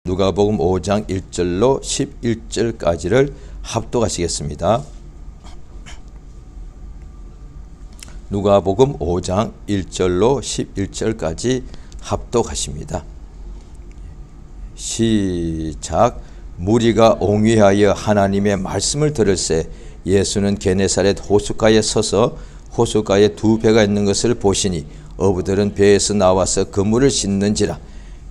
누가복음 5장 1절로 11절까지를 합독하시겠습니다. 누가복음 5장 1절로 11절까지 합독하십니다. 시작. 무리가 옹위하여 하나님의 말씀을 들을새 예수는 게네사렛 호숫가에 서서 호숫가에 두 배가 있는 것을 보시니 어부들은 배에서 나와서 그물을 씻는지라.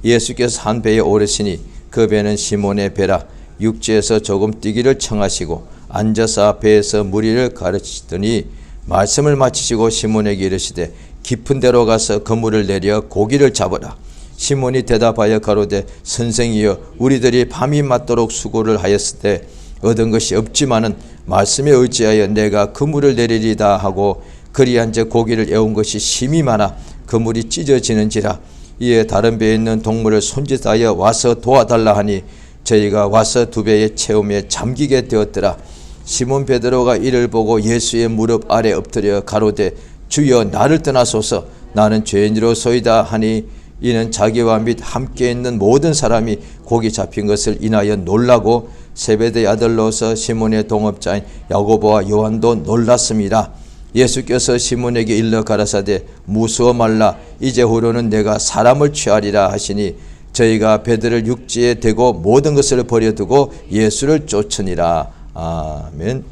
예수께서 한 배에 오르시니 그 배는 시몬의 배라. 육지에서 조금 뛰기를 청하시고 앉아서 배에서 무리를 가르치시더니 말씀을 마치시고 시몬에게 이르시되 깊은 데로 가서 그물을 내려 고기를 잡으라. 시몬이 대답하여 가로되 선생이여 우리들이 밤이 맞도록 수고를 하였을 때 얻은 것이 없지만은 말씀에 의지하여 내가 그물을 내리리다 하고 그리한즉 고기를 애운 것이 심히 많아 그물이 찢어지는지라. 이에 다른 배에 있는 동물을 손짓하여 와서 도와달라 하니 저희가 와서 두 배의 채움에 잠기게 되었더라. 시몬 베드로가 이를 보고 예수의 무릎 아래 엎드려 가로되 주여 나를 떠나소서 나는 죄인으로소이다 하니 이는 자기와 및 함께 있는 모든 사람이 고기 잡힌 것을 인하여 놀라고 세베대의 아들로서 시몬의 동업자인 야고보와 요한도 놀랐습니다. 예수께서 시몬에게 일러 가라사대 무서워 말라 이제후로는 내가 사람을 취하리라 하시니 저희가 배들을 육지에 대고 모든 것을 버려두고 예수를 쫓으니라. 아멘.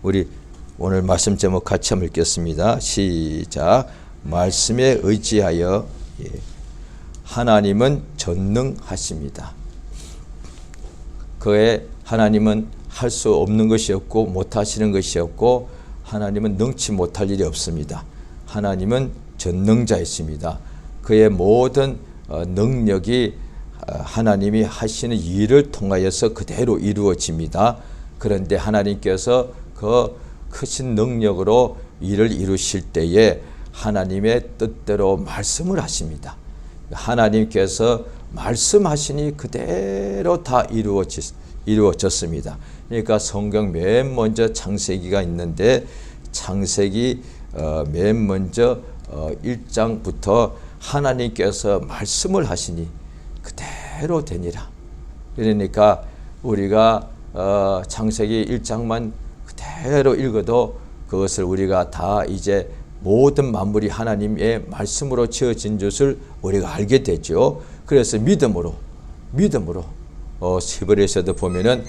우리 오늘 말씀 제목 같이 한번 읽겠습니다. 시작. 말씀에 의지하여. 하나님은 전능하십니다. 그의 하나님은 할 수 없는 것이 없고 못하시는 것이 없고 하나님은 능치 못할 일이 없습니다. 하나님은 전능자이십니다. 그의 모든 능력이 하나님이 하시는 일을 통하여서 그대로 이루어집니다. 그런데 하나님께서 그 크신 능력으로 일을 이루실 때에 하나님의 뜻대로 말씀을 하십니다. 하나님께서 말씀하시니 그대로 다 이루어졌습니다. 그러니까 성경 맨 먼저 창세기가 있는데 창세기 맨 먼저 1장부터 하나님께서 말씀을 하시니 그대로 되니라. 그러니까 우리가 창세기 1장만 그대로 읽어도 그것을 우리가 다 이제 모든 만물이 하나님의 말씀으로 지어진 것을 우리가 알게 되죠. 그래서 믿음으로 히브리서도 보면은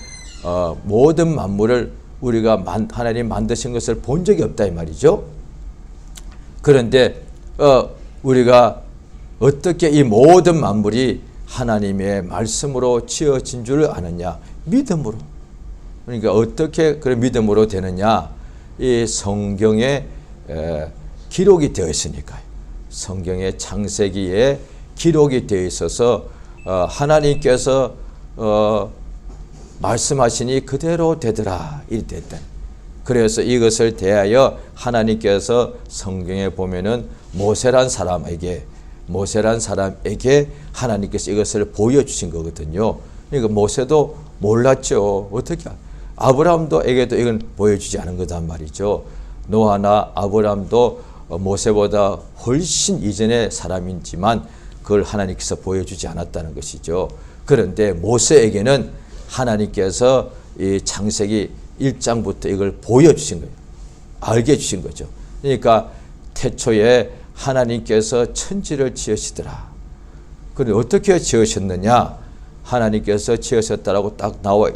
모든 만물을 우리가 하나님 만드신 것을 본 적이 없다 이 말이죠. 그런데 우리가 어떻게 이 모든 만물이 하나님의 말씀으로 지어진 줄 아느냐? 믿음으로. 그러니까 어떻게 그런 믿음으로 되느냐? 이 성경에 기록이 되어 있으니까요. 성경의 창세기에 기록이 되어 있어서 하나님께서 말씀하시니 그대로 되더라 이 됐다. 그래서 이것을 대하여 하나님께서 성경에 보면은 모세란 사람에게 하나님께서 이것을 보여주신 거거든요. 그러니까 모세도 몰랐죠. 어떻게 아브라함도에게도 이건 보여주지 않은 거단 말이죠. 노아나 아브라함도 모세보다 훨씬 이전의 사람이지만 그걸 하나님께서 보여주지 않았다는 것이죠. 그런데 모세에게는 하나님께서 이 창세기 1장부터 이걸 보여주신 거예요. 알게 해주신 거죠. 그러니까 태초에 하나님께서 천지를 지으시더라. 그런데 어떻게 지으셨느냐? 하나님께서 지으셨다라고 딱 나와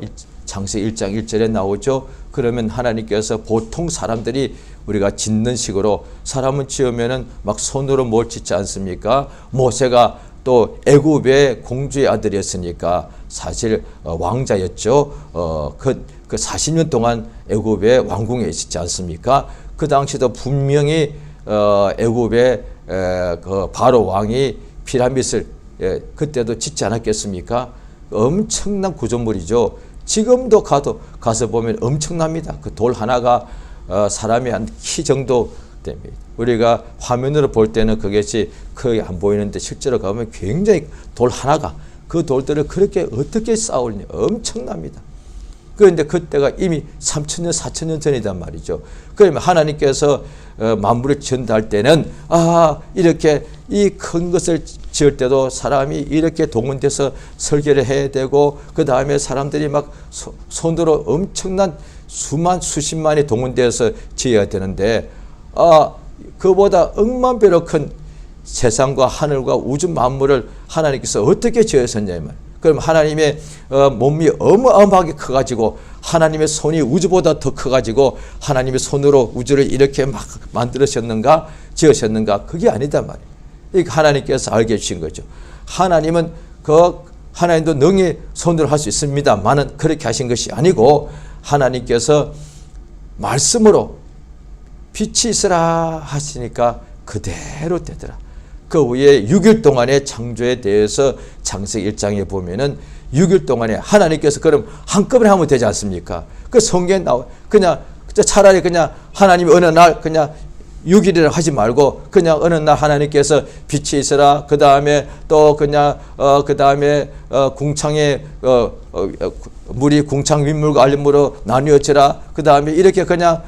창세기 1장 1절에 나오죠. 그러면 하나님께서 보통 사람들이 우리가 짓는 식으로 사람은 지으면은 막 손으로 뭘 짓지 않습니까? 모세가 또 애굽의 공주의 아들이었으니까 사실 왕자였죠. 그 40년 동안 애굽의 왕궁에 있었지 않습니까? 그 당시도 분명히 애굽의 그 바로 왕이 피라밋을 그때도 짓지 않았겠습니까? 엄청난 구조물이죠. 지금도 가서 보면 엄청납니다. 그 돌 하나가 사람이 한 키 정도 됩니다. 우리가 화면으로 볼 때는 그것이 크게 안 보이는데 실제로 가보면 굉장히 돌 하나가 그 돌들을 그렇게 어떻게 쌓으냐 엄청납니다. 그런데 그때가 이미 3,000년, 4,000년 전이단 말이죠. 그러면 하나님께서 만물을 지은다 때는 이렇게 이 큰 것을 지을 때도 사람이 이렇게 동원돼서 설계를 해야 되고, 그 다음에 사람들이 막 손으로 엄청난 수십만이 동원돼서 지어야 되는데, 그보다 억만 배로 큰 세상과 하늘과 우주 만물을 하나님께서 어떻게 지으셨냐 이 말. 그럼 하나님의 몸이 어마어마하게 커가지고, 하나님의 손이 우주보다 더 커가지고 하나님의 손으로 우주를 이렇게 막 만들으셨는가, 지으셨는가? 그게 아니다 말이에요. 하나님께서 알게 해주신 거죠. 하나님은 하나님도 능히 손으로 할 수 있습니다만은 그렇게 하신 것이 아니고, 하나님께서 말씀으로 빛이 있으라 하시니까 그대로 되더라. 그 후에 6일 동안의 창조에 대해서 창세기 1장에 보면은 6일 동안에 하나님께서 그럼 한꺼번에 하면 되지 않습니까? 그 성경에 나와 그냥 차라리 그냥 하나님이 어느 날 그냥 6일이라 하지 말고 그냥 어느 날 하나님께서 빛이 있으라, 그 다음에 또 그냥 그 다음에 궁창에 물이 궁창 윗물과 아랫물로 나뉘어지라, 그 다음에 이렇게 그냥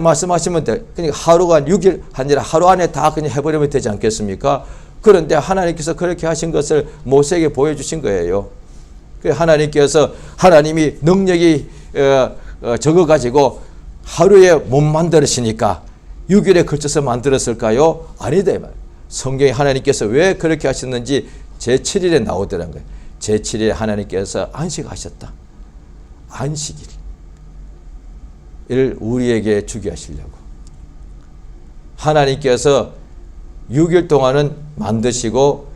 말씀하시면 돼. 그러니까 하루가 6일 아니라 하루 안에 다 그냥 해버리면 되지 않겠습니까? 그런데 하나님께서 그렇게 하신 것을 모세에게 보여주신 거예요. 하나님께서 하나님이 능력이 적어가지고 하루에 못 만들으시니까 6일에 걸쳐서 만들었을까요? 아니다 이 말. 성경에 하나님께서 왜 그렇게 하셨는지 제7일에 나오더란 거예요. 제7일에 하나님께서 안식하셨다. 안식일. 이를 우리에게 주게 하시려고. 하나님께서 6일 동안은 만드시고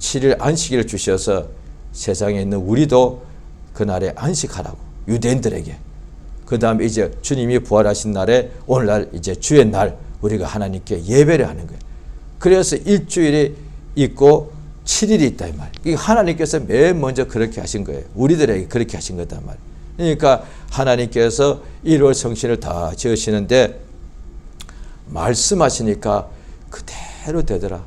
7일 안식일을 주셔서 세상에 있는 우리도 그날에 안식하라고, 유대인들에게. 그 다음에 이제 주님이 부활하신 날에 오늘날 이제 주의 날 우리가 하나님께 예배를 하는 거예요. 그래서 일주일이 있고 7일이 있다 이 말. 이게 하나님께서 맨 먼저 그렇게 하신 거예요. 우리들에게 그렇게 하신 거단 말이에요. 그러니까 하나님께서 1월 성신을 다 지으시는데 말씀하시니까 그대로 되더라.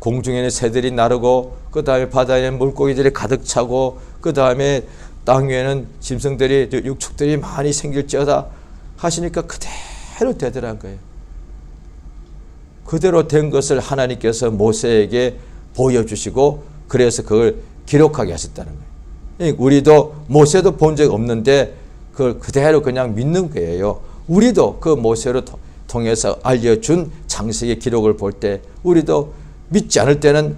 공중에는 새들이 나르고, 그 다음에 바다에는 물고기들이 가득 차고, 그 다음에 땅 위에는 짐승들이, 육축들이 많이 생길지어다 하시니까 그대로 되더란 거예요. 그대로 된 것을 하나님께서 모세에게 보여주시고, 그래서 그걸 기록하게 하셨다는 거예요. 우리도 모세도 본 적 없는데 그걸 그대로 그냥 믿는 거예요. 우리도 그 모세로 통해서 알려준 창세기 기록을 볼 때 우리도 믿지 않을 때는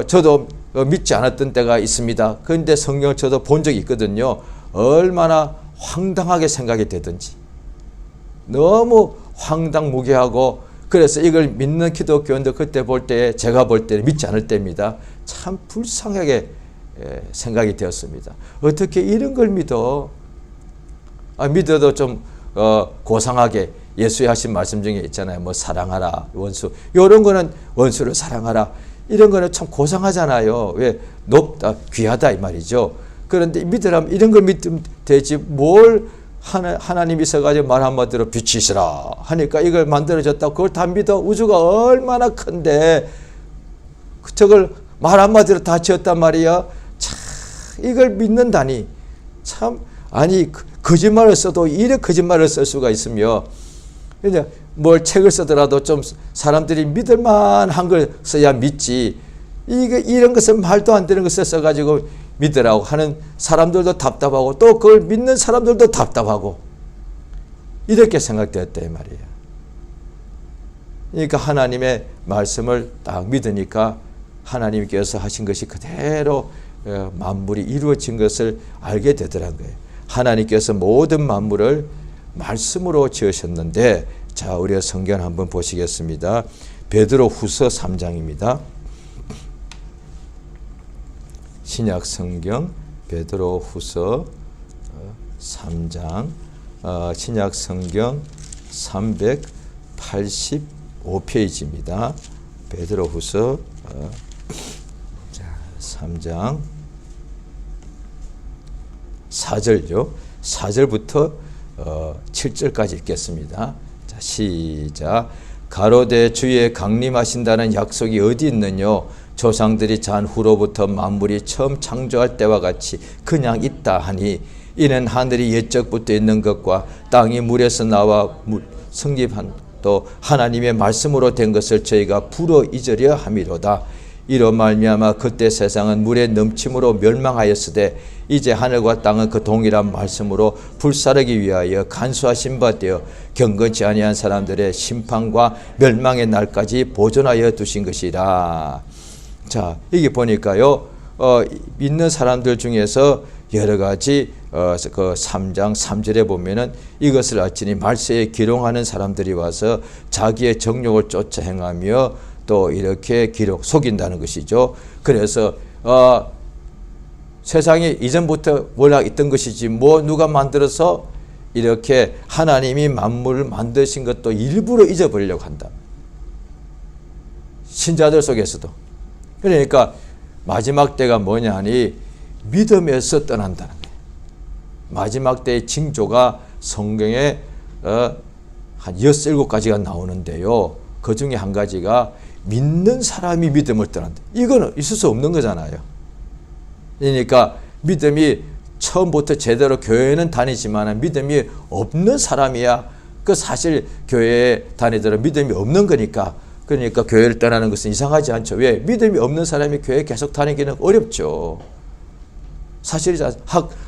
저도 믿지 않았던 때가 있습니다. 그런데 성경을 저도 본 적이 있거든요. 얼마나 황당하게 생각이 되든지 너무 황당무계하고, 그래서 이걸 믿는 기독교인들 그때 볼 때, 제가 볼 때 믿지 않을 때입니다. 참 불쌍하게 생각이 되었습니다. 어떻게 이런 걸 믿어? 믿어도 좀 고상하게 예수의 하신 말씀 중에 있잖아요. 뭐 사랑하라 원수, 이런 거는 원수를 사랑하라, 이런 거는 참 고상하잖아요. 왜? 높다, 귀하다 이 말이죠. 그런데 믿으라면 이런 걸 믿으면 되지, 뭘 하나님이 있어가지고 말 한마디로 빛이 있으라 하니까 이걸 만들어졌다고 그걸 다 믿어? 우주가 얼마나 큰데 저걸 말 한마디로 다 지었단 말이야. 참 이걸 믿는다니. 참, 아니 거짓말을 써도 이래 거짓말을 쓸 수가 있으며, 이제 뭘 책을 쓰더라도 좀 사람들이 믿을 만한 걸 써야 믿지, 이런 것을 말도 안 되는 것을 써가지고 믿으라고 하는 사람들도 답답하고, 또 그걸 믿는 사람들도 답답하고, 이렇게 생각되었다 이 말이에요. 그러니까 하나님의 말씀을 딱 믿으니까 하나님께서 하신 것이 그대로 만물이 이루어진 것을 알게 되더란 거예요. 하나님께서 모든 만물을 말씀으로 지으셨는데, 자, 우리가 성경 한번 보시겠습니다. 베드로 후서 3장입니다. 신약 성경 베드로 후서 3장, 신약 성경 385페이지입니다. 베드로 후서 3장 4절요. 4절부터 7절까지 읽겠습니다. 자, 시작. 가로되 주의 강림하신다는 약속이 어디 있느뇨? 조상들이 잔 후로부터 만물이 처음 창조할 때와 같이 그냥 있다 하니 이는 하늘이 옛적부터 있는 것과 땅이 물에서 나와 성립한 또 하나님의 말씀으로 된 것을 저희가 불어 잊으려 함이로다. 이로 말미암아 그때 세상은 물의 넘침으로 멸망하였으되 이제 하늘과 땅은 그 동일한 말씀으로 불사르기 위하여 간수하신 바 되어 경건치 아니한 사람들의 심판과 멸망의 날까지 보존하여 두신 것이라. 자, 이게 보니까요, 믿는 사람들 중에서 여러 가지 그 3장 3절에 보면은 이것을 어찌니 말세에 기롱하는 사람들이 와서 자기의 정욕을 쫓아 행하며 또 이렇게 속인다는 것이죠. 그래서 세상에 이전부터 원래 있던 것이지 뭐 누가 만들어서 이렇게 하나님이 만물을 만드신 것도 일부러 잊어버리려고 한다. 신자들 속에서도. 그러니까 마지막 때가 뭐냐 하니 믿음에서 떠난다는 거예요. 마지막 때의 징조가 성경에 한 6-7가지가 나오는데요. 그 중에 한 가지가 믿는 사람이 믿음을 떠난다. 이거는 있을 수 없는 거잖아요. 그러니까 믿음이 처음부터 제대로 교회는 다니지만 믿음이 없는 사람이야. 그 사실 교회에 다니더라도 믿음이 없는 거니까. 그러니까 교회를 떠나는 것은 이상하지 않죠. 왜? 믿음이 없는 사람이 교회에 계속 다니기는 어렵죠. 사실이죠.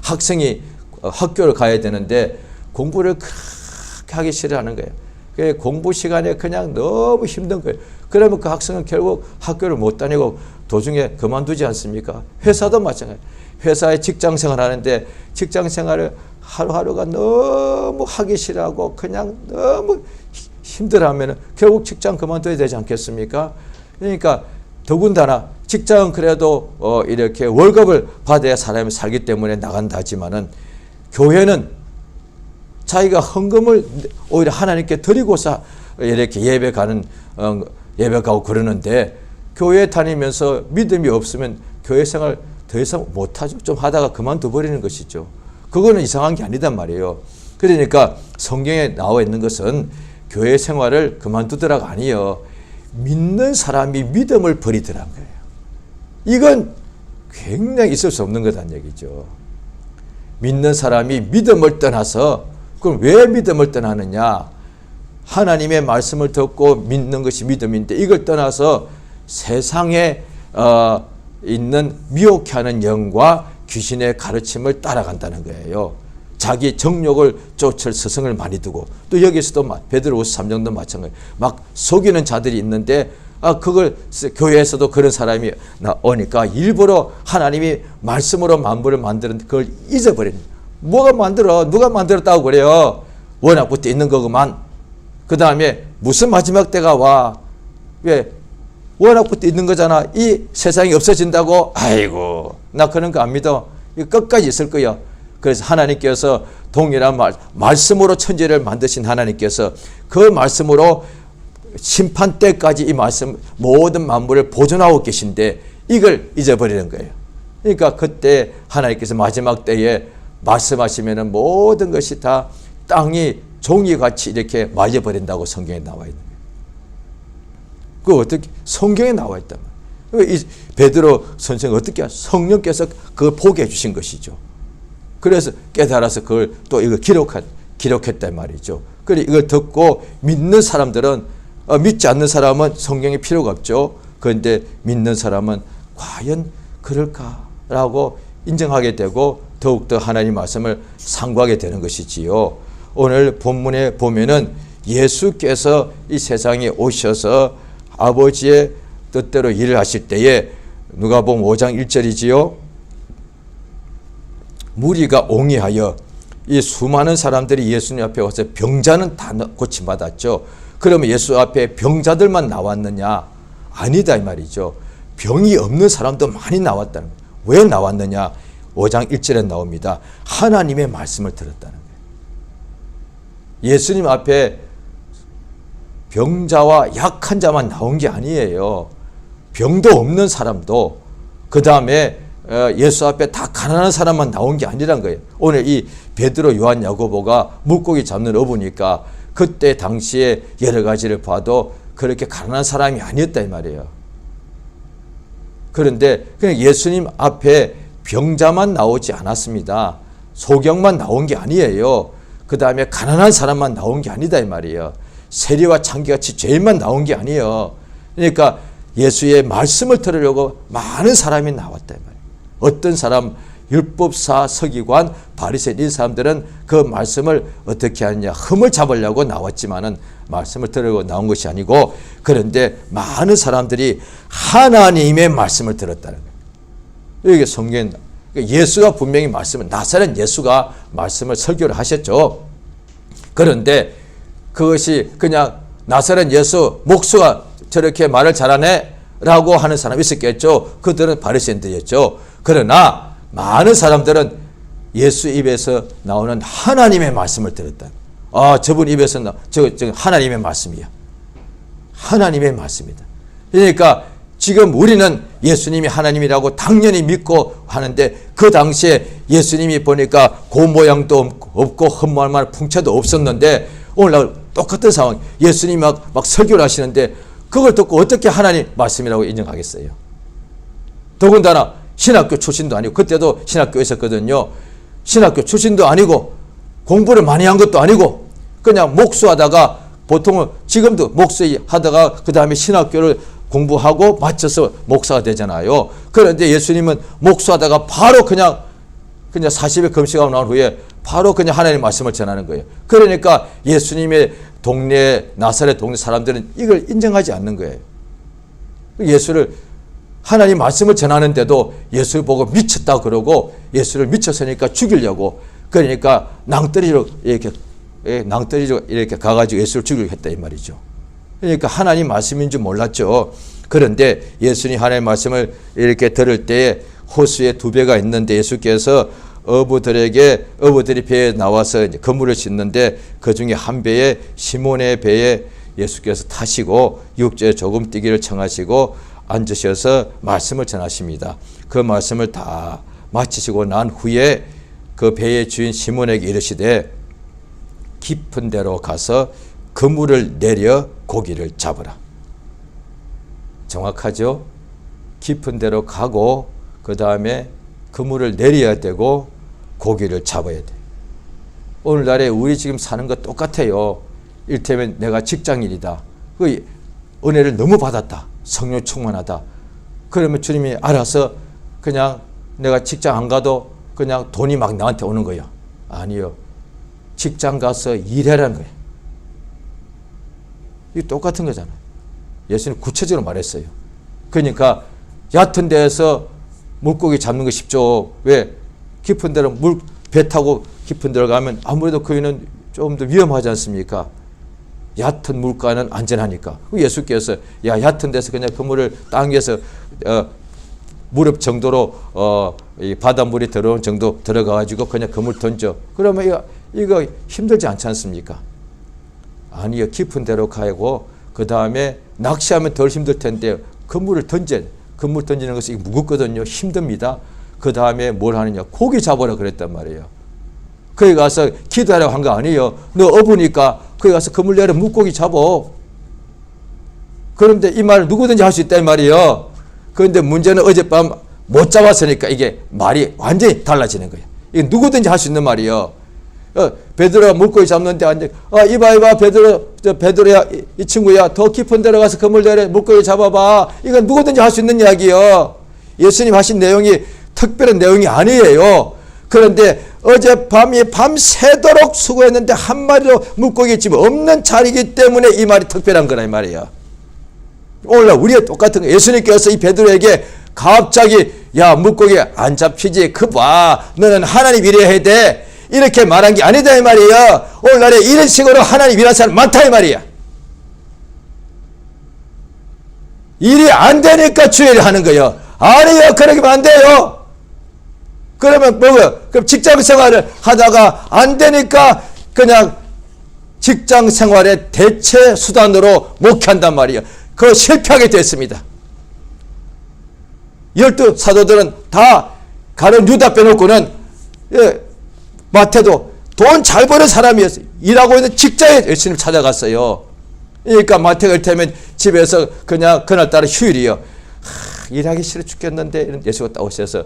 학생이 학교를 가야 되는데 공부를 그렇게 하기 싫어하는 거예요. 공부 시간에 그냥 너무 힘든 거예요. 그러면 그 학생은 결국 학교를 못 다니고 도중에 그만두지 않습니까? 회사도 마찬가지예요. 회사에 직장 생활하는데 직장 생활을 하루하루가 너무 하기 싫어하고 그냥 너무 힘들어하면 결국 직장 그만둬야 되지 않겠습니까? 그러니까 더군다나 직장은 그래도 이렇게 월급을 받아야 사람이 살기 때문에 나간다 하지만은 교회는 자기가 헌금을 오히려 하나님께 드리고서 이렇게 예배 가고 그러는데 교회 다니면서 믿음이 없으면 교회 생활 더 이상 못하죠. 좀 하다가 그만둬 버리는 것이죠. 그거는 이상한 게 아니단 말이에요. 그러니까 성경에 나와 있는 것은 교회 생활을 그만두더라가 아니에요. 믿는 사람이 믿음을 버리더란 거예요. 이건 굉장히 있을 수 없는 거란 얘기죠. 믿는 사람이 믿음을 떠나서 그럼 왜 믿음을 떠나느냐? 하나님의 말씀을 듣고 믿는 것이 믿음인데 이걸 떠나서 세상에 있는 미혹해 하는 영과 귀신의 가르침을 따라간다는 거예요. 자기 정욕을 쫓을 스승을 많이 두고 또 여기서도 베드로후서 3장도 마찬가지예요. 막 속이는 자들이 있는데 그걸 교회에서도 그런 사람이 나오니까 일부러 하나님이 말씀으로 만물을 만드는 그걸 잊어버리는 뭐가 만들어? 누가 만들었다고 그래요? 워낙부터 있는 거구만. 그 다음에 무슨 마지막 때가 와? 왜? 워낙부터 있는 거잖아. 이 세상이 없어진다고? 아이고 나 그런 거 안 믿어. 이거 끝까지 있을 거야. 그래서 하나님께서 동일한 말씀으로 천지를 만드신 하나님께서 그 말씀으로 심판 때까지 이 말씀 모든 만물을 보존하고 계신데 이걸 잊어버리는 거예요. 그러니까 그때 하나님께서 마지막 때에 말씀하시면은 모든 것이 다 땅이 종이같이 이렇게 말려버린다고 성경에 나와 있는 거예요. 그 어떻게 성경에 나와 있단 말이에요. 이 베드로 선생은 어떻게 성령께서 그걸 보게 해주신 것이죠. 그래서 깨달아서 그걸 또 이거 기록했단 말이죠. 그래 이걸 듣고 믿는 사람들은 믿지 않는 사람은 성경이 필요가 없죠. 그런데 믿는 사람은 과연 그럴까라고 인정하게 되고 더욱더 하나님 말씀을 상고하게 되는 것이지요. 오늘 본문에 보면은 예수께서 이 세상에 오셔서 아버지의 뜻대로 일을 하실 때에 누가복음 5장 1절이지요. 무리가 옹이하여 이 수많은 사람들이 예수님 앞에 와서 병자는 다 고침받았죠. 그러면 예수 앞에 병자들만 나왔느냐? 아니다 이 말이죠. 병이 없는 사람도 많이 나왔다는 거예요. 왜 나왔느냐? 5장 1절에 나옵니다. 하나님의 말씀을 들었다는 거예요. 예수님 앞에 병자와 약한 자만 나온 게 아니에요. 병도 없는 사람도 그 다음에 예수 앞에 다 가난한 사람만 나온 게 아니란 거예요. 오늘 이 베드로, 요한, 야고보가 물고기 잡는 어부니까 그때 당시에 여러 가지를 봐도 그렇게 가난한 사람이 아니었다 이 말이에요. 그런데 그냥 예수님 앞에 병자만 나오지 않았습니다. 소경만 나온 게 아니에요. 그 다음에 가난한 사람만 나온 게 아니다 이 말이에요. 세리와 창기같이 죄인만 나온 게 아니에요. 그러니까 예수의 말씀을 들으려고 많은 사람이 나왔다 이 말이에요. 어떤 사람, 율법사, 서기관, 바리새인 이 사람들은 그 말씀을 어떻게 하느냐, 흠을 잡으려고 나왔지만은 말씀을 들으려고 나온 것이 아니고, 그런데 많은 사람들이 하나님의 말씀을 들었다는 거예요. 이게 성경, 예수가 분명히 말씀을, 나사렛 예수가 말씀을 설교를 하셨죠. 그런데 그것이 그냥 나사렛 예수 목수가 저렇게 말을 잘하네 라고 하는 사람이 있었겠죠. 그들은 바리새인들이었죠. 그러나 많은 사람들은 예수 입에서 나오는 하나님의 말씀을 들었다. 아, 저분 입에서 저 하나님의 말씀이야. 하나님의 말씀이다. 그러니까 지금 우리는 예수님이 하나님이라고 당연히 믿고 하는데, 그 당시에 예수님이 보니까 고 모양도 없고 흠모할 풍채도 없었는데, 오늘날 똑같은 상황, 예수님이 막 설교를 하시는데 그걸 듣고 어떻게 하나님 말씀이라고 인정하겠어요? 더군다나 신학교 출신도 아니고, 그때도 신학교에 있었거든요. 신학교 출신도 아니고 공부를 많이 한 것도 아니고 그냥 목수하다가, 보통은 지금도 목수하다가 그 다음에 신학교를 공부하고 마쳐서 목사가 되잖아요. 그런데 예수님은 목수하다가 바로 그냥 40일 금식하고 나온 후에 바로 그냥 하나님의 말씀을 전하는 거예요. 그러니까 예수님의 동네, 나사렛 동네 사람들은 이걸 인정하지 않는 거예요. 예수를, 하나님 말씀을 전하는데도 예수를 보고 미쳤다 그러고, 예수를 미쳤으니까 죽이려고, 그러니까 낭떠러지로 이렇게 가가지고 예수를 죽이려고 했다 이 말이죠. 그러니까 하나님 말씀인 줄 몰랐죠. 그런데 예수님 하나님의 말씀을 이렇게 들을 때에 호수에 2배가 있는데, 예수께서 어부들이 배에 나와서 이제 그물을 싣는데, 그 중에 한 배에, 시몬의 배에 예수께서 타시고 6절에 조금 뛰기를 청하시고 앉으셔서 말씀을 전하십니다. 그 말씀을 다 마치시고 난 후에 그 배의 주인 시몬에게 이르시되, 깊은 데로 가서 그물을 내려 고기를 잡으라. 정확하죠? 깊은 데로 가고 그 다음에 그물을 내려야 되고 고기를 잡아야 돼. 오늘날에 우리 지금 사는 거 똑같아요. 이를테면 내가 직장인이다. 그 은혜를 너무 받았다. 성령 충만하다. 그러면 주님이 알아서 그냥 내가 직장 안 가도 그냥 돈이 막 나한테 오는 거예요. 아니요. 직장 가서 일하라는 거예요. 이게 똑같은 거잖아요. 예수님 구체적으로 말했어요. 그러니까 얕은 데에서 물고기 잡는 거 쉽죠. 왜? 깊은 데로 배 타고 깊은 데로 가면 아무래도 거기는 좀 더 위험하지 않습니까? 얕은 물가는 안전하니까. 예수께서 얕은 데서 그냥 그물을 당겨서 무릎 정도로 이 바닷물이 들어온 정도 들어가가지고 그냥 그물 던져. 그러면 이거 힘들지 않지 않습니까? 아니요. 깊은 데로 가고 그 다음에 낚시하면 덜 힘들 텐데 그물을 그물 던지는 것이 무겁거든요. 힘듭니다. 그 다음에 뭘 하느냐. 고기 잡으라 그랬단 말이에요. 거기 가서 기도하라고 한 거 아니에요. 너 어부니까 거기 가서 그물 내려 물고기 잡어. 그런데 이 말을 누구든지 할 수 있다 이 말이에요. 그런데 문제는 어젯밤 못 잡았으니까 이게 말이 완전히 달라지는 거예요. 이게 누구든지 할 수 있는 말이에요. 베드로가 물고기 잡는데 이봐 베드로야 이 친구야 더 깊은 데로 가서 그물 내려 물고기 잡아봐. 이건 누구든지 할 수 있는 이야기예요. 예수님 하신 내용이 특별한 내용이 아니에요. 그런데 어젯밤이 밤새도록 수고했는데 한 마리도 물고기 집 없는 자리이기 때문에 이 말이 특별한 거라 이 말이에요. 오늘날 우리가 똑같은 거예요. 예수님께서 이 베드로에게 갑자기 물고기 안 잡히지 그 봐 너는 하나님 일해야 돼 이렇게 말한 게 아니다 이 말이에요. 오늘날에 이런 식으로 하나님 일하는 사람 많다 이 말이야. 일이 안 되니까 주일을 하는 거예요. 아니요, 그러면 안 돼요. 그러면 뭐예요? 그럼 직장 생활을 하다가 안 되니까 그냥 직장 생활의 대체 수단으로 목회한단 말이에요. 그거 실패하게 됐습니다. 12 사도들은 다 가룟 유다 빼놓고는 마태도 돈 잘 버는 사람이었어요. 일하고 있는 직장에 열심히 찾아갔어요. 그러니까 마태가 이를테면 집에서 그냥 그날따라 휴일이요. 일하기 싫어 죽겠는데. 예수가 딱 오셔서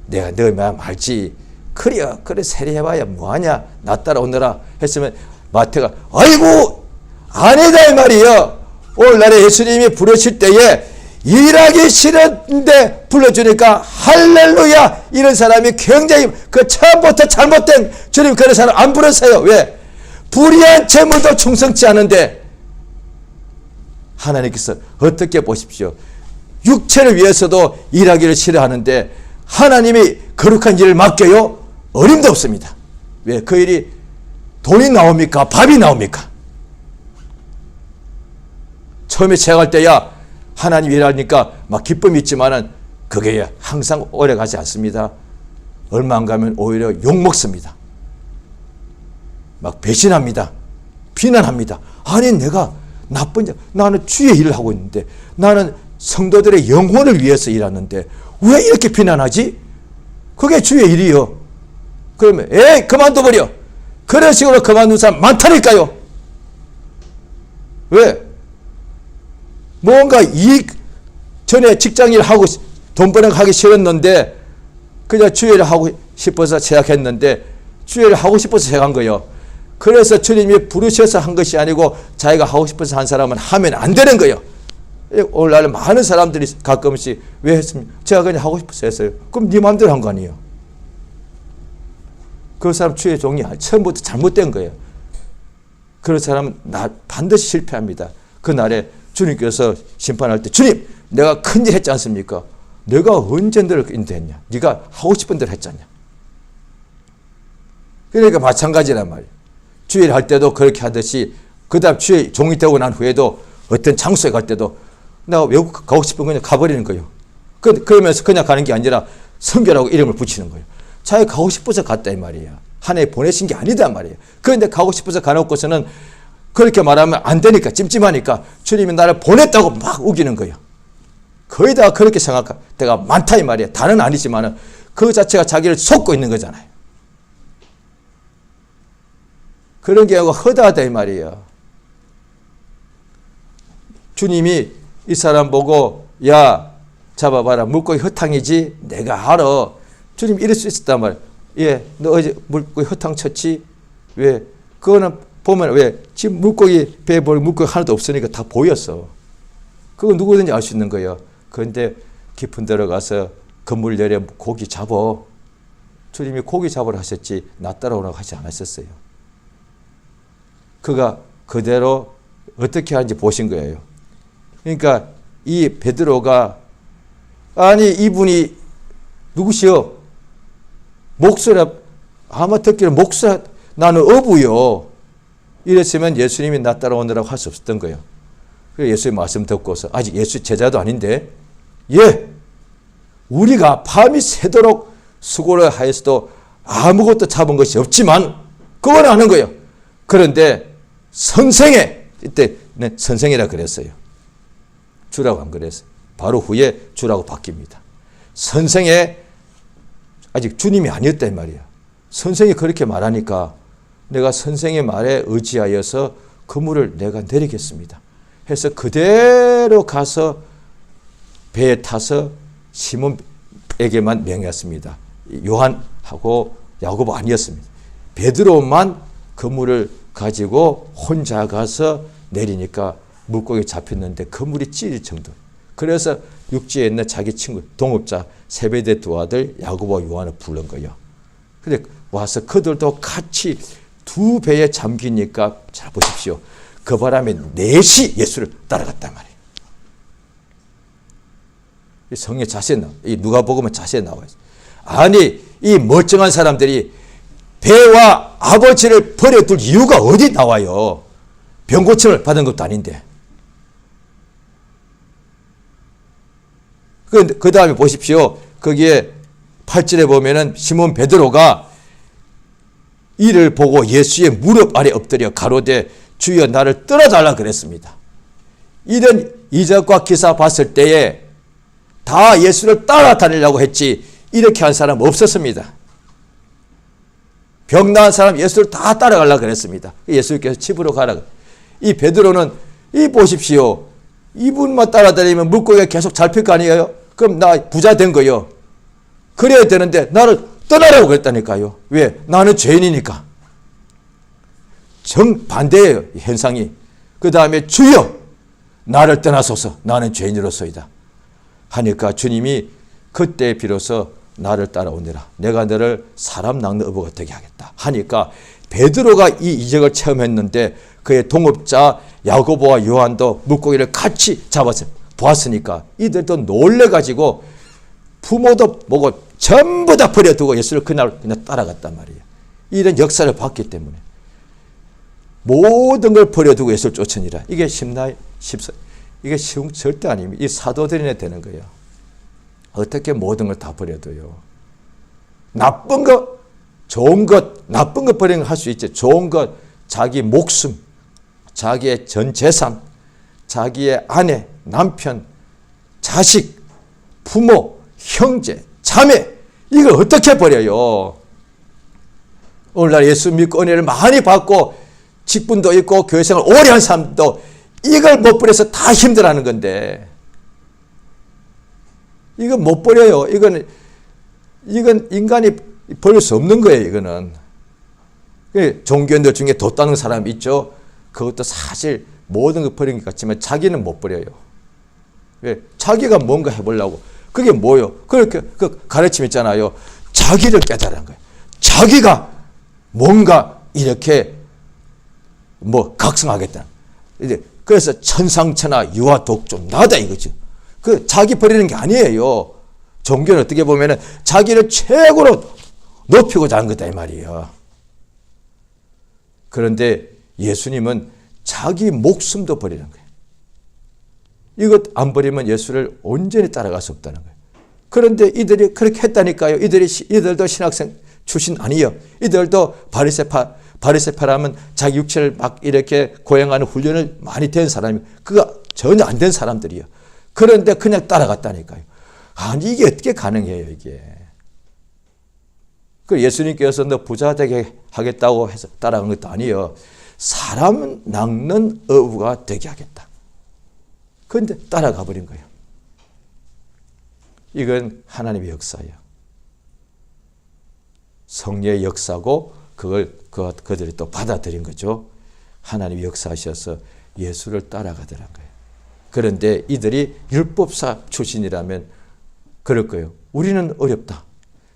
내가 너 말 알지. 그래 세례해봐야 뭐하냐. 나 따라오너라 했으면 마태가 아이고 아니다 이 말이요. 오늘날에 예수님이 부르실 때에 일하기 싫은데 불러주니까 할렐루야. 이런 사람이 굉장히 그 처음부터 잘못된 주님 그런 사람 안 부르세요. 왜? 불의한 재물도 충성치 않은데 하나님께서 어떻게 보십시오. 육체를 위해서도 일하기를 싫어하는데 하나님이 거룩한 일을 맡겨요? 어림도 없습니다. 왜? 그 일이 돈이 나옵니까? 밥이 나옵니까? 처음에 시작할 때야 하나님 일하니까 막 기쁨이 있지만은 그게 항상 오래 가지 않습니다. 얼마 안 가면 오히려 욕먹습니다. 막 배신합니다. 비난합니다. 아니 내가 나쁜 자, 나는 주의 일을 하고 있는데 나는 성도들의 영혼을 위해서 일하는데 왜 이렇게 비난하지? 그게 주의 일이요. 그러면 에이 그만둬버려. 그런 식으로 그만둔 사람 많다니까요. 왜? 뭔가 이익 전에 직장일 하고 돈 버는 거 하기 싫었는데 그냥 주일을 하고 싶어서 시작했는데 주일을 하고 싶어서 시작한 거예요. 그래서 주님이 부르셔서 한 것이 아니고 자기가 하고 싶어서 한 사람은 하면 안 되는 거예요. 오늘날 많은 사람들이 가끔씩 왜 했습니까? 제가 그냥 하고 싶어서 했어요. 그럼 네 마음대로 한 거 아니에요. 그 사람 주의 종이 처음부터 잘못된 거예요. 그런 사람은 반드시 실패합니다. 그날에 주님께서 심판할 때 주님 내가 큰일 했지 않습니까? 내가 언제 너를 인도했냐? 네가 하고 싶은 대로 했잖냐? 그러니까 마찬가지란 말이에요. 주일 할 때도 그렇게 하듯이 그 다음 주일 종이 되고 난 후에도 어떤 장소에 갈 때도 내가 외국 가고 싶은 거 그냥 가버리는 거예요. 그러면서 그냥 가는 게 아니라 성결하고 이름을 붙이는 거예요. 자기 가고 싶어서 갔다 이 말이에요. 한 해 보내신 게 아니다 말이에요. 그런데 가고 싶어서 가놓고서는 그렇게 말하면 안 되니까 찜찜하니까 주님이 나를 보냈다고 막 우기는 거예요. 거의 다 그렇게 생각할 때가 많다 이 말이에요. 다는 아니지만 그 자체가 자기를 속고 있는 거잖아요. 그런 경우가 허다하다 이 말이에요. 주님이 이 사람 보고 야 잡아봐라 물고기 허탕이지 내가 알아. 주님 이럴 수 있었단 말이에요. 예, 너 어제 물고기 허탕 쳤지? 왜? 그거는 보면 왜? 지금 물고기 배에 보니 물고기 하나도 없으니까 다 보였어. 그거 누구든지 알 수 있는 거예요. 그런데 깊은 데로 가서 그물 내려 고기 잡어. 주님이 고기 잡으라 하셨지 나 따라오라고 하지 않았었어요. 그가 그대로 어떻게 하는지 보신 거예요. 그러니까 이 베드로가 아니 이분이 누구시여? 목소리 아마 듣기로 목소리 나는 어부요. 이랬으면 예수님이 나 따라오느라고 할 수 없었던 거예요. 그래서 예수의 말씀 듣고서 아직 예수 제자도 아닌데 예 우리가 밤이 새도록 수고를 하였어도 아무것도 잡은 것이 없지만 그건 아는 거예요. 그런데 선생의 이때 선생이라 그랬어요. 주라고 안 그랬어요. 바로 후에 주라고 바뀝니다. 선생의 아직 주님이 아니었단 말이야. 선생이 그렇게 말하니까 내가 선생의 말에 의지하여서 그물을 내가 내리겠습니다. 해서 그대로 가서 배에 타서 시몬에게만 명했습니다. 요한하고 야고보 아니었습니다. 베드로만 그물을 가지고 혼자 가서 내리니까 물고기 잡혔는데 그물이 찔릴 정도. 그래서 육지에 있는 자기 친구 동업자 세베대 두 아들 야고보와 요한을 부른 거예요. 근데 와서 그들도 같이 두 배에 잠기니까 잘 보십시오. 그 바람에 넷이 예수를 따라갔단 말이에요. 이 성의 자세에 나와. 이 누가복음은 자세에 나와요. 아니 이 멀쩡한 사람들이 배와 아버지를 버려둘 이유가 어디 나와요. 병고침을 받은 것도 아닌데. 그 다음에 보십시오. 거기에 8절에 보면은 시몬 베드로가 이를 보고 예수의 무릎 아래 엎드려 가로되 주여 나를 떠나달라 그랬습니다. 이런 이적과 기사 봤을 때에 다 예수를 따라다니려고 했지 이렇게 한 사람 없었습니다. 병 나은 사람 예수를 다 따라가려고 그랬습니다. 예수께서 집으로 가라. 이 베드로는 이 보십시오. 이분만 따라다니면 물고기가 계속 잡힐 거 아니에요? 그럼 나 부자 된 거요. 그래야 되는데 나를 떠나라고 그랬다니까요. 왜? 나는 죄인이니까. 정반대예요, 현상이. 그 다음에 주여 나를 떠나소서, 나는 죄인으로서이다 하니까 주님이 그때 비로소 나를 따라오니라, 내가 너를 사람 낚는 어부가 되게 하겠다 하니까 베드로가 이 이적을 체험했는데 그의 동업자 야고보와 요한도 물고기를 같이 잡아서 보았으니까 이들도 놀래가지고 부모도 뭐고 전부 다 버려두고 예수를 그날 그냥 따라갔단 말이에요. 이런 역사를 봤기 때문에 모든 걸 버려두고 예수를 쫓으니라. 이게 이게 쉬운 절대 아닙니다. 이 사도들이나 되는 거예요. 어떻게 모든 걸 다 버려둬요? 나쁜 것, 좋은 것, 나쁜 것 버리는 거 할 수 있지. 좋은 것, 자기 목숨, 자기의 전 재산, 자기의 아내, 남편, 자식, 부모, 형제, 자매, 이걸 어떻게 버려요? 오늘날 예수 믿고 은혜를 많이 받고 직분도 있고 교회생활 오래 한 사람도 이걸 못 버려서 다 힘들어하는 건데, 이건 못 버려요. 이건 인간이 버릴 수 없는 거예요. 이거는 종교인들 중에 도 따는 사람 있죠. 그것도 사실 모든 걸 버린 것 같지만 자기는 못 버려요. 왜? 자기가 뭔가 해보려고. 그게 뭐예요? 그렇게 그 가르침 있잖아요. 자기를 깨달은 거예요. 자기가 뭔가 이렇게 뭐 각성하겠다. 이제 그래서 천상천하 유아 독존 나다 이거죠. 그 자기 버리는 게 아니에요. 종교는 어떻게 보면은 자기를 최고로 높이고자 하는 거다 이 말이에요. 그런데 예수님은 자기 목숨도 버리는 거예요. 이것 안 버리면 예수를 온전히 따라갈 수 없다는 거예요. 그런데 이들이 그렇게 했다니까요. 이들도 신학생 출신 아니에요. 이들도 바리새파라면 자기 육체를 막 이렇게 고행하는 훈련을 많이 된 사람이, 그거 전혀 안 된 사람들이에요. 그런데 그냥 따라갔다니까요. 아니 이게 어떻게 가능해요 이게. 그 예수님께서 너 부자 되게 하겠다고 해서 따라간 것도 아니에요. 사람 낚는 어부가 되게 하겠다. 그런데 따라가 버린 거예요. 이건 하나님의 역사예요. 성령의 역사고 그들이 또 받아들인 거죠. 하나님이 역사하셔서 예수를 따라가더란 거예요. 그런데 이들이 율법사 출신이라면 그럴 거예요. 우리는 어렵다.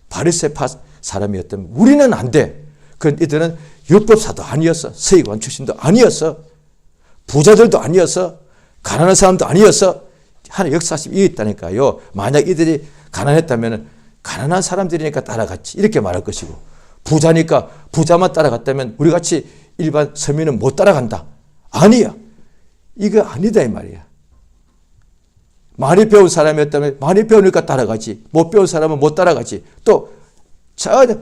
바리새파 사람이었다면 우리는 안 돼. 그런데 이들은 율법사도 아니었어. 서기관 출신도 아니었어. 부자들도 아니었어. 가난한 사람도 아니었어. 하나님 역사심이 있다니까요. 만약 이들이 가난했다면 가난한 사람들이니까 따라갔지 이렇게 말할 것이고, 부자니까 부자만 따라갔다면 우리같이 일반 서민은 못 따라간다. 아니야. 이거 아니다 이 말이야. 많이 배운 사람이었다면 많이 배우니까 따라가지. 못 배운 사람은 못 따라가지. 또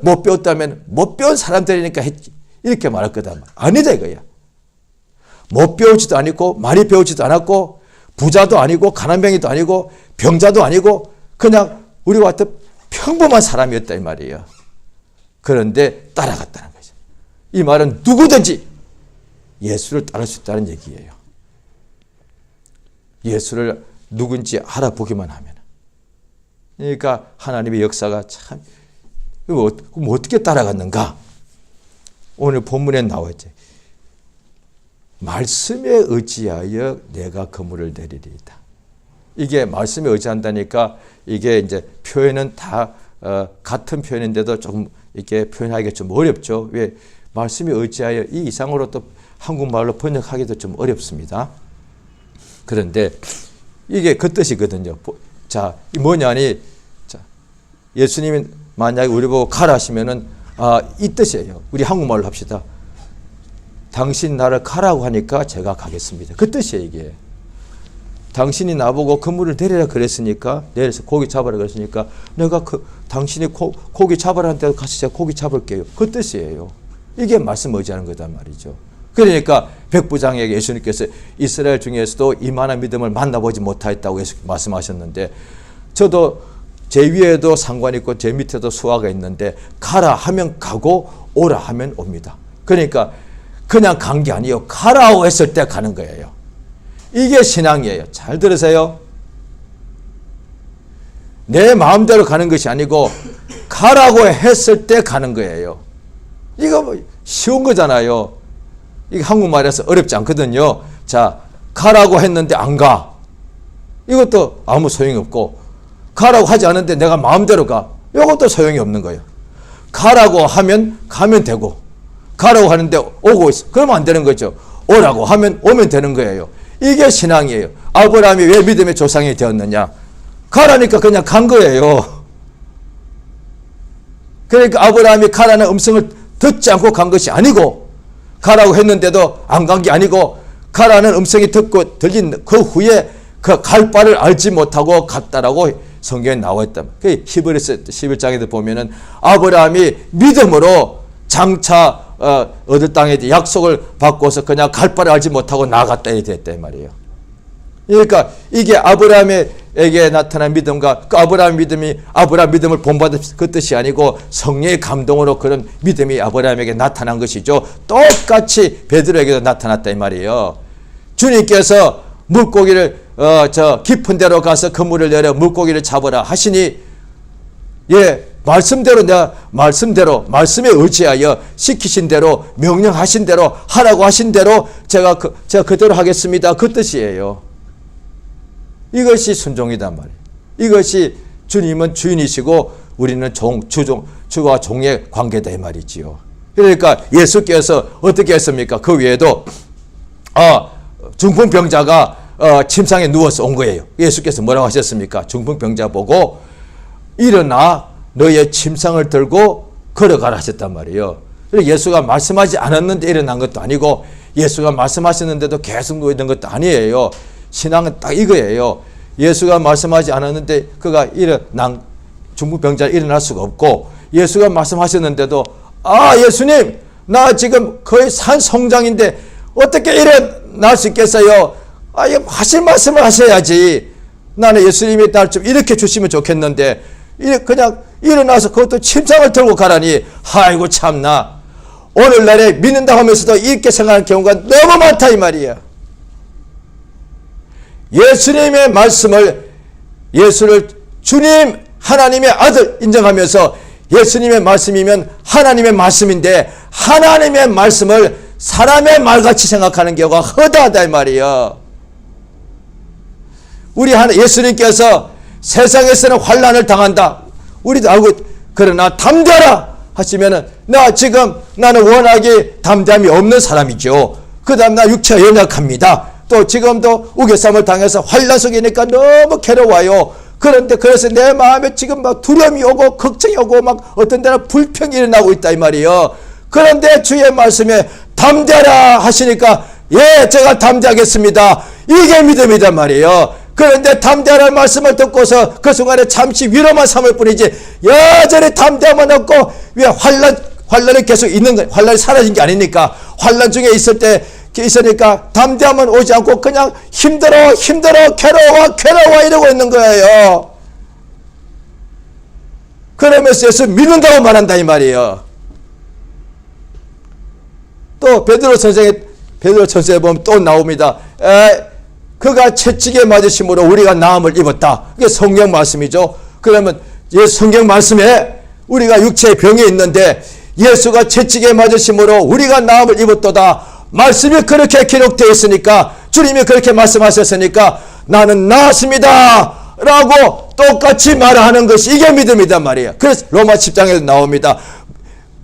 못 배웠다면 못 배운 사람들이니까 했지. 이렇게 말할 거다. 아니다 이거야. 못 배우지도 않고 많이 배우지도 않았고 부자도 아니고 가난뱅이도 아니고 병자도 아니고 그냥 우리와 같은 평범한 사람이었다 이 말이에요. 그런데 따라갔다는 거죠. 이 말은 누구든지 예수를 따를 수 있다는 얘기예요. 예수를 누군지 알아보기만 하면. 그러니까 하나님의 역사가 참, 그럼 어떻게 따라갔는가? 오늘 본문에 나왔죠. 말씀에 의지하여 내가 그물을 내리리이다. 이게 말씀에 의지한다니까 이게 이제 표현은 다 같은 표현인데도 조금 이렇게 표현하기가 좀 어렵죠. 왜? 말씀에 의지하여 이 이상으로 또 한국말로 번역하기도 좀 어렵습니다. 그런데 이게 그 뜻이거든요. 자, 뭐냐니, 자, 예수님이 만약에 우리 보고 가라 하시면은, 이 뜻이에요. 우리 한국말로 합시다. 당신 나를 가라고 하니까 제가 가겠습니다. 그 뜻이에요, 이게. 당신이 나보고 그물을 내리라 그랬으니까, 내려서 고기 잡으라 그랬으니까, 내가 당신이 고기 잡으라는 데로 가서 제가 고기 잡을게요. 그 뜻이에요. 이게 말씀 의지하는 거단 말이죠. 그러니까 백부장에게 예수님께서 이스라엘 중에서도 이만한 믿음을 만나보지 못하였다고 말씀하셨는데, 저도 제 위에도 상관 있고 제 밑에도 수하가 있는데 가라 하면 가고 오라 하면 옵니다. 그러니까 그냥 간 게 아니에요. 가라고 했을 때 가는 거예요. 이게 신앙이에요. 잘 들으세요. 내 마음대로 가는 것이 아니고 가라고 했을 때 가는 거예요. 이거 뭐 쉬운 거잖아요. 이게 한국말에서 어렵지 않거든요. 자, 가라고 했는데 안 가. 이것도 아무 소용이 없고, 가라고 하지 않았는데 내가 마음대로 가. 이것도 소용이 없는 거예요. 가라고 하면 가면 되고, 가라고 하는데 오고 있어. 그러면 안 되는 거죠. 오라고 하면 오면 되는 거예요. 이게 신앙이에요. 아브라함이 왜 믿음의 조상이 되었느냐? 가라니까 그냥 간 거예요. 그러니까 아브라함이 가라는 음성을 듣지 않고 간 것이 아니고, 가라고 했는데도 안 간 게 아니고, 가라는 음성이 듣고 들린 그 후에 그 갈 바를 알지 못하고 갔다라고 성경에 나와 있다. 그 히브리서 11장에도 보면은 아브라함이 믿음으로 장차 얻을 땅에 약속을 받고서 그냥 갈 바를 알지 못하고 나갔다 이렇게 됐다 이 말이에요. 그러니까 이게 아브라함에게 나타난 믿음과 그 아브라함 믿음을 본받은 그 뜻이 아니고 성령의 감동으로 그런 믿음이 아브라함에게 나타난 것이죠. 똑같이 베드로에게도 나타났다 이 말이에요. 주님께서 물고기를 저 깊은 데로 가서 그물을 내려 물고기를 잡으라 하시니, 예, 말씀대로 내가 말씀에 의지하여 시키신 대로 명령하신 대로 하라고 하신 대로 제가 그대로 하겠습니다. 그 뜻이에요. 이것이 순종이단 말이에요. 이것이 주님은 주인이시고 우리는 주와 종의 관계다 이 말이지요. 그러니까 예수께서 어떻게 했습니까? 그 외에도 중풍병자가 침상에 누워서 온 거예요. 예수께서 뭐라고 하셨습니까? 중풍병자 보고 일어나 너의 침상을 들고 걸어가라 하셨단 말이에요. 예수가 말씀하지 않았는데 일어난 것도 아니고, 예수가 말씀하셨는데도 계속 누워있는 것도 아니에요. 신앙은 딱 이거예요. 예수가 말씀하지 않았는데 그가 중풍병자가 일어날 수가 없고, 예수가 말씀하셨는데도 예수님 나 지금 거의 산송장인데 어떻게 일어날 수 있겠어요? 하실 말씀을 하셔야지. 나는 예수님이 날 좀 이렇게 주시면 좋겠는데 그냥 일어나서 그것도 침상을 들고 가라니, 아이고 참나. 오늘날에 믿는다 하면서도 이렇게 생각하는 경우가 너무 많다 이 말이야. 예수님의 말씀을, 예수를 주님 하나님의 아들 인정하면서 예수님의 말씀이면 하나님의 말씀인데 하나님의 말씀을 사람의 말같이 생각하는 경우가 허다하다 이 말이야. 우리 예수님께서 세상에서는 환난을 당한다. 우리도 알고, 그러나 담대하라 하시면은 나는 워낙에 담대함이 없는 사람이죠. 그 다음 나 육체가 연약합니다. 또 지금도 우겨쌈을 당해서 환난 속이니까 너무 괴로워요. 그런데 그래서 내 마음에 지금 막 두려움이 오고 걱정이 오고 막 어떤 데는 불평이 일어나고 있다 이 말이에요. 그런데 주의 말씀에 담대하라 하시니까, 예, 제가 담대하겠습니다. 이게 믿음이란 말이에요. 그런데 담대하라는 말씀을 듣고서 그 순간에 잠시 위로만 삼을 뿐이지 여전히 담대함은 없고, 왜 환란이 계속 있는 거예요. 환란이 사라진 게 아니니까. 환란 중에 있으니까 담대함은 오지 않고 그냥 힘들어 괴로워 이러고 있는 거예요. 그러면서 예수 믿는다고 말한다 이 말이에요. 또 베드로 전서에 보면 또 나옵니다. 그가 채찍에 맞으심으로 우리가 나음을 입었다. 이게 성경 말씀이죠. 그러면 성경 말씀에 우리가 육체의 병이 있는데 예수가 채찍에 맞으심으로 우리가 나음을 입었도다. 말씀이 그렇게 기록되어 있으니까, 주님이 그렇게 말씀하셨으니까 나는 나았습니다 라고 똑같이 말하는 것이 이게 믿음이단 말이에요. 그래서 로마 10장에도 나옵니다.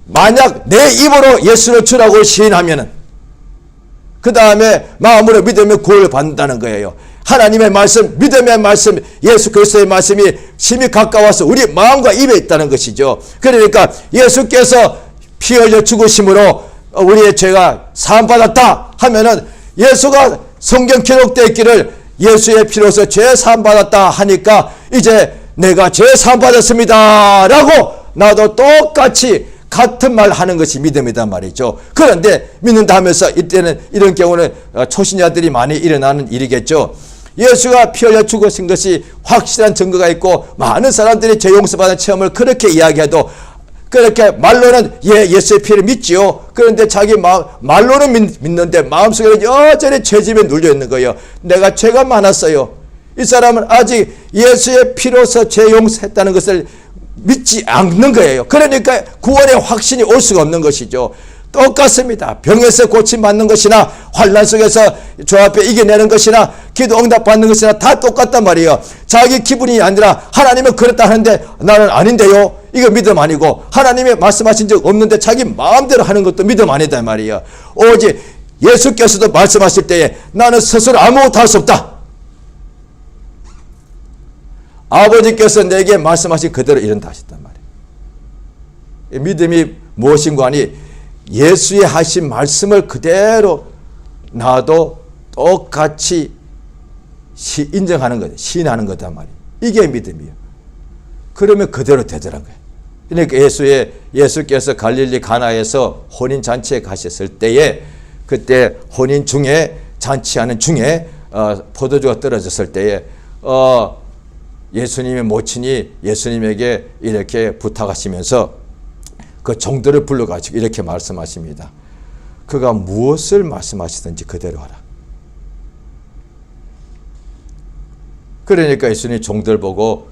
만약 내 입으로 예수를 주라고 시인하면은 그 다음에 마음으로 믿으면 구원을 받는다는 거예요. 하나님의 말씀, 믿음의 말씀, 예수 그리스도의 말씀이 심히 가까워서 우리 마음과 입에 있다는 것이죠. 그러니까 예수께서 피 흘려 죽으심으로 우리의 죄가 사함받았다 하면은, 예수가 성경 기록되어 있기를 예수의 피로서 죄 사함받았다 하니까 이제 내가 죄 사함받았습니다 라고 나도 똑같이 같은 말 하는 것이 믿음이란 말이죠. 그런데 믿는다 하면서 이때는 이런 경우는 초신자들이 많이 일어나는 일이겠죠. 예수가 피 흘려 죽으신 것이 확실한 증거가 있고 많은 사람들이 죄 용서받은 체험을 그렇게 이야기해도 그렇게 말로는 예수의 피를 믿지요. 그런데 자기 말로는 믿는데 마음속에는 여전히 죄짐에 눌려 있는 거예요. 내가 죄가 많았어요. 이 사람은 아직 예수의 피로서 죄 용서했다는 것을 믿지 않는 거예요. 그러니까 구원의 확신이 올 수가 없는 것이죠. 똑같습니다. 병에서 고침받는 것이나 환난 속에서 주 앞에 이겨내는 것이나 기도 응답받는 것이나 다 똑같단 말이에요. 자기 기분이 아니라 하나님은 그렇다 하는데 나는 아닌데요. 이거 믿음 아니고, 하나님이 말씀하신 적 없는데 자기 마음대로 하는 것도 믿음 아니다 말이에요. 오직 예수께서도 말씀하실 때에 나는 스스로 아무것도 할 수 없다. 아버지께서 내게 말씀하신 그대로 이른다 하셨단 말이에요. 믿음이 무엇인가 하니 예수의 하신 말씀을 그대로 나도 똑같이 인정하는 거예요. 시인하는 거단 말이에요. 이게 믿음이에요. 그러면 그대로 되더란 거예요. 그러니까 예수께서 갈릴리 가나에서 혼인잔치에 가셨을 때에, 그때 혼인 중에, 잔치하는 중에 포도주가 떨어졌을 때에 예수님의 모친이 예수님에게 이렇게 부탁하시면서 그 종들을 불러가지고 이렇게 말씀하십니다. 그가 무엇을 말씀하시든지 그대로 하라. 그러니까 예수님이 종들 보고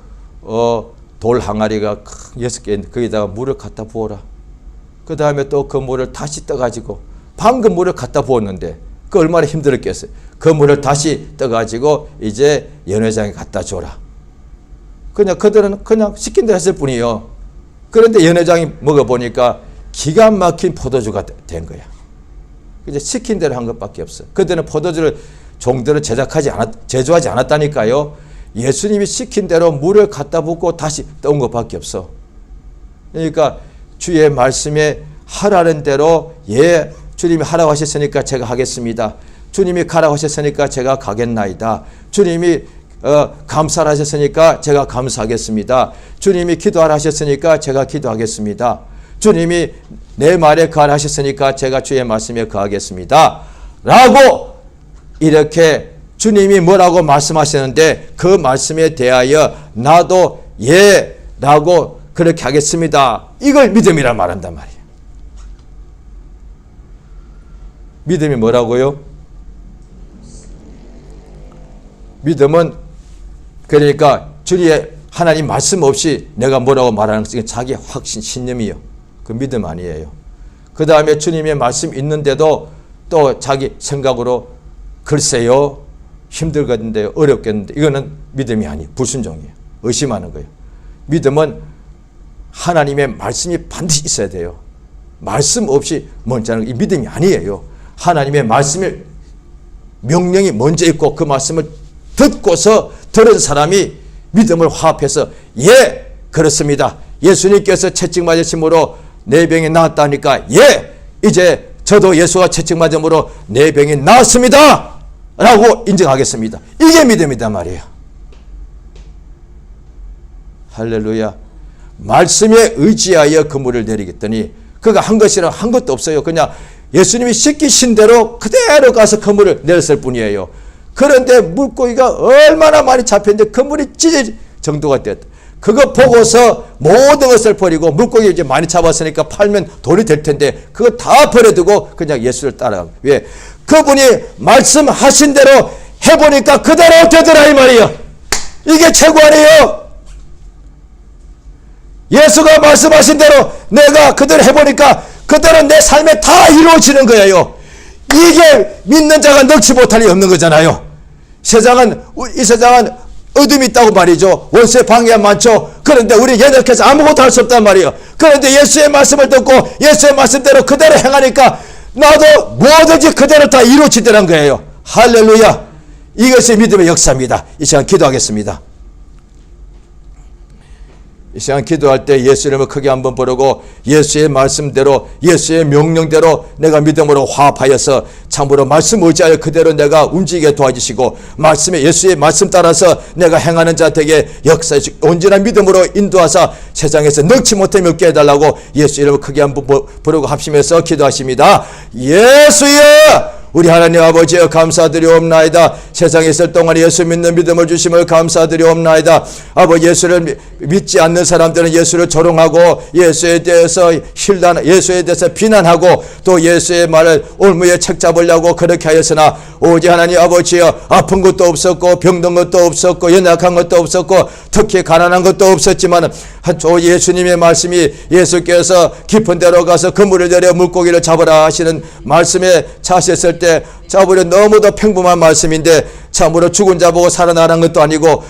돌 항아리가 6개 거기다가 물을 갖다 부어라. 그 다음에 또 그 물을 다시 떠가지고, 방금 물을 갖다 부었는데 그 얼마나 힘들었겠어요. 그 물을 다시 떠가지고 이제 연회장에 갖다 줘라. 그냥 그들은 그냥 시킨 대로 했을 뿐이에요. 그런데 연회장이 먹어보니까 기가 막힌 포도주가 된 거야. 이제 시킨 대로 한 것밖에 없어. 그들은 포도주를 종들을 제조하지 않았다니까요. 예수님이 시킨 대로 물을 갖다 붓고 다시 떠온 것밖에 없어. 그러니까 주의 말씀에 하라는 대로, 예, 주님이 하라고 하셨으니까 제가 하겠습니다. 주님이 가라고 하셨으니까 제가 가겠나이다. 주님이 감사를 하셨으니까 제가 감사하겠습니다. 주님이 기도하라 하셨으니까 제가 기도하겠습니다. 주님이 내 말에 거하라 하셨으니까 제가 주의 말씀에 거하겠습니다. 라고 이렇게 주님이 뭐라고 말씀하시는데 그 말씀에 대하여 나도 예 라고 그렇게 하겠습니다. 이걸 믿음이라 말한단 말이에요. 믿음이 뭐라고요? 믿음은 그러니까 주의 하나님 말씀 없이 내가 뭐라고 말하는 것이 자기 확신, 신념이요. 그 믿음 아니에요. 그 다음에 주님의 말씀 있는데도 또 자기 생각으로 글쎄요, 힘들겠는데요, 어렵겠는데, 이거는 믿음이 아니에요. 불순종이에요. 의심하는 거예요. 믿음은 하나님의 말씀이 반드시 있어야 돼요. 말씀 없이 뭔지 하는 이 믿음이 아니에요. 하나님의 말씀의 명령이 먼저 있고 그 말씀을 듣고서 들은 사람이 믿음을 화합해서 예, 그렇습니다. 예수님께서 채찍 맞으심으로 내 병이 나았다니까 예, 이제 저도 예수가 채찍 맞음으로 내 병이 나았습니다. 라고 인정하겠습니다. 이게 믿음이단 말이에요. 할렐루야. 말씀에 의지하여 그물을 내리겠더니 그가 한 것이라 한 것도 없어요. 그냥 예수님이 시키신 대로 그대로 가서 그물을 내렸을 뿐이에요. 그런데 물고기가 얼마나 많이 잡혔는데 그물이 찢어질 정도가 됐다. 그거 보고서 모든 것을 버리고, 물고기 이제 많이 잡았으니까 팔면 돈이 될 텐데 그거 다 버려두고 그냥 예수를 따라가. 왜? 그분이 말씀하신 대로 해보니까 그대로 되더라 이 말이에요. 이게 최고 아니에요? 예수가 말씀하신 대로 내가 그대로 해보니까 그대로 내 삶에 다 이루어지는 거예요. 이게 믿는 자가 넣지 못할 리 없는 거잖아요. 이 세상은 어둠이 있다고 말이죠. 원수의 방해가 많죠. 그런데 우리 연약해서 아무것도 할 수 없단 말이에요. 그런데 예수의 말씀을 듣고 예수의 말씀대로 그대로 행하니까 나도 뭐든지 그대로 다 이루어지더란 거예요. 할렐루야. 이것이 믿음의 역사입니다. 이 시간 기도하겠습니다. 이 시간 기도할 때 예수 이름을 크게 한번 부르고 예수의 말씀대로, 예수의 명령대로 내가 믿음으로 화합하여서 참으로 말씀 의지하여 그대로 내가 움직이게 도와주시고, 말씀에 예수의 말씀 따라서 내가 행하는 자 되게 역사하시고 온전한 믿음으로 인도하사 세상에서 넣지 못하며 없게 해달라고 예수 이름을 크게 한번 부르고 합심해서 기도하십니다. 예수여 우리 하나님 아버지여 감사드리옵나이다. 세상에 있을 동안 예수 믿는 믿음을 주심을 감사드리옵나이다. 아버지, 예수를 믿지 않는 사람들은 예수를 조롱하고 예수에 대해서 예수에 대해서 비난하고 또 예수의 말을 올무에 책잡으려고 그렇게 하였으나 오직 하나님 아버지여 아픈 것도 없었고 병든 것도 없었고 연약한 것도 없었고 특히 가난한 것도 없었지만 예수님의 말씀이 예수께서 깊은 데로 가서 그물을 내려 물고기를 잡으라 하시는 말씀에 자세했을 때 잡으려 너무도 평범한 말씀인데 참으로 죽은 자 보고 살아나는 것도 아니고